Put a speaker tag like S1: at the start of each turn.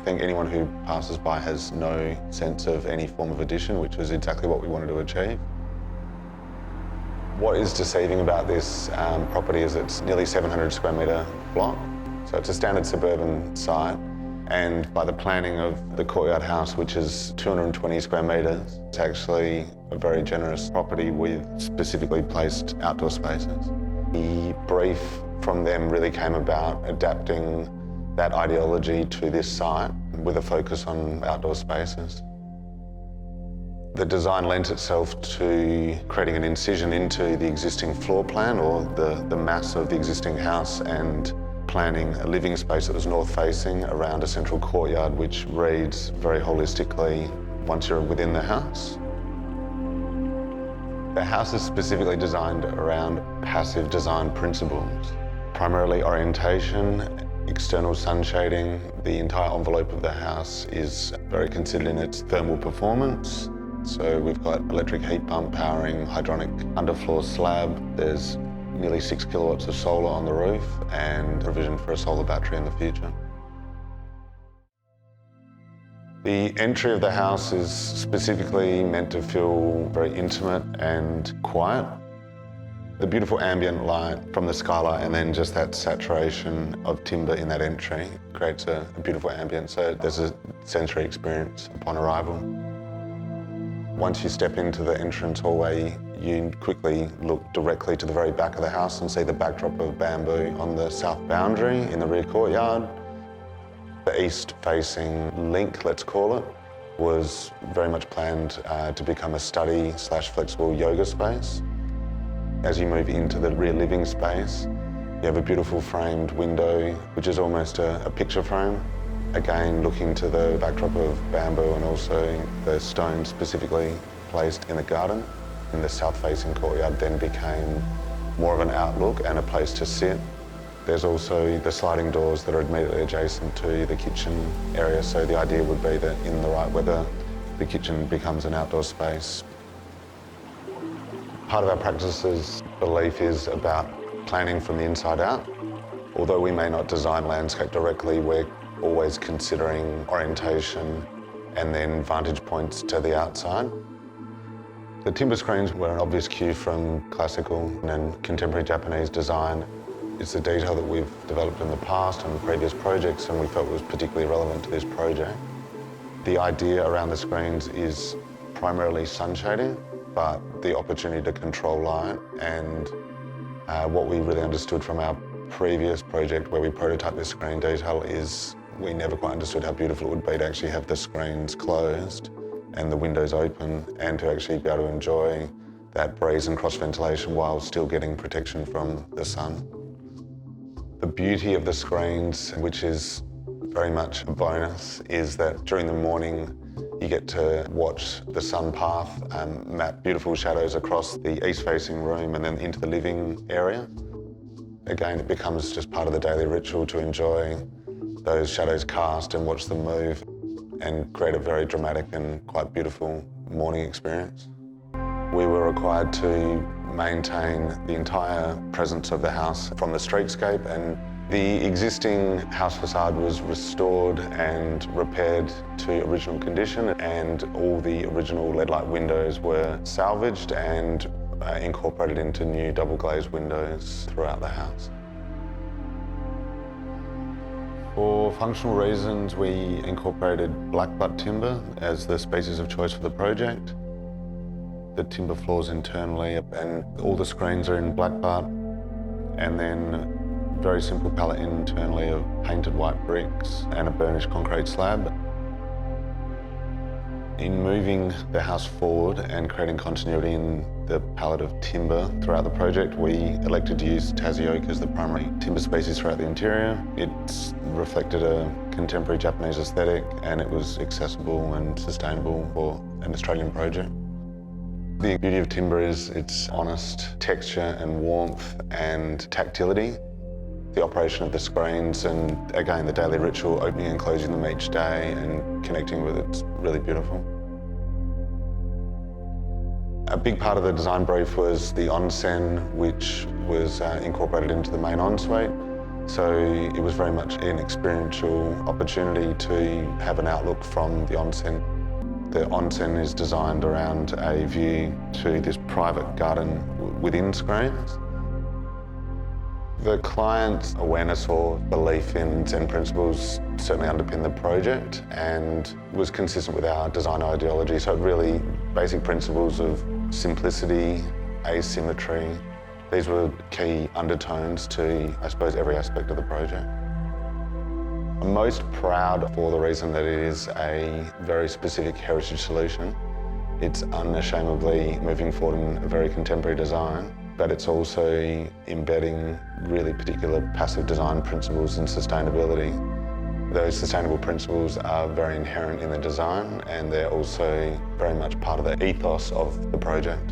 S1: think anyone who passes by has no sense of any form of addition, which was exactly what we wanted to achieve. What is deceiving about this property is it's nearly 700 square metre block. So it's a standard suburban site. And by the planning of the Courtyard House, which is 220 square metres, it's actually a very generous property with specifically placed outdoor spaces. The brief from them really came about adapting that ideology to this site with a focus on outdoor spaces. The design lent itself to creating an incision into the existing floor plan or the mass of the existing house and planning a living space that was north-facing around a central courtyard, which reads very holistically once you're within the house. The house is specifically designed around passive design principles, primarily orientation, external sun shading. The entire envelope of the house is very considered in its thermal performance. So we've got electric heat pump powering hydronic underfloor slab. There's nearly 6 kilowatts of solar on the roof and provision for a solar battery in the future. The entry of the house is specifically meant to feel very intimate and quiet. The beautiful ambient light from the skylight and then just that saturation of timber in that entry creates a beautiful ambience. So there's a sensory experience upon arrival. Once you step into the entrance hallway, you quickly look directly to the very back of the house and see the backdrop of bamboo on the south boundary in the rear courtyard. The east-facing link, let's call it, was very much planned to become a study/flexible yoga space. As you move into the rear living space, you have a beautiful framed window, which is almost a picture frame. Again, looking to the backdrop of bamboo and also the stone specifically placed in the garden. And the south-facing courtyard then became more of an outlook and a place to sit. There's also the sliding doors that are immediately adjacent to the kitchen area, so the idea would be that in the right weather, the kitchen becomes an outdoor space. Part of our practice's belief is about planning from the inside out. Although we may not design landscape directly, we're always considering orientation and then vantage points to the outside. The timber screens were an obvious cue from classical and contemporary Japanese design. It's a detail that we've developed in the past and previous projects, and we felt was particularly relevant to this project. The idea around the screens is primarily sun shading, but the opportunity to control light. And what we really understood from our previous project where we prototyped this screen detail is we never quite understood how beautiful it would be to actually have the screens closed and the windows open and to actually be able to enjoy that breeze and cross ventilation while still getting protection from the sun. The beauty of the screens, which is very much a bonus, is that during the morning you get to watch the sun path map beautiful shadows across the east-facing room and then into the living area. Again, it becomes just part of the daily ritual to enjoy those shadows cast and watch them move and create a very dramatic and quite beautiful morning experience. We were required to maintain the entire presence of the house from the streetscape, and the existing house facade was restored and repaired to original condition, and all the original LED light windows were salvaged and incorporated into new double glazed windows throughout the house. For functional reasons, we incorporated black butt timber as the species of choice for the project. The timber floors internally, and all the screens are in black butt, and then very simple palette internally of painted white bricks and a burnished concrete slab. In moving the house forward and creating continuity in the palette of timber throughout the project, we elected to use Tassie oak as the primary timber species throughout the interior. It's reflected a contemporary Japanese aesthetic, and it was accessible and sustainable for an Australian project. The beauty of timber is its honest texture and warmth and tactility. The operation of the screens and, again, the daily ritual, opening and closing them each day and connecting with it's really beautiful. A big part of the design brief was the onsen, which was incorporated into the main ensuite. So it was very much an experiential opportunity to have an outlook from the onsen. The onsen is designed around a view to this private garden within Screens. The client's awareness or belief in Zen principles certainly underpinned the project and was consistent with our design ideology. So really basic principles of simplicity, asymmetry. These were key undertones to, I suppose, every aspect of the project. I'm most proud for the reason that it is a very specific heritage solution. It's unashamedly moving forward in a very contemporary design, but it's also embedding really particular passive design principles and sustainability. Those sustainable principles are very inherent in the design, and they're also very much part of the ethos of the project.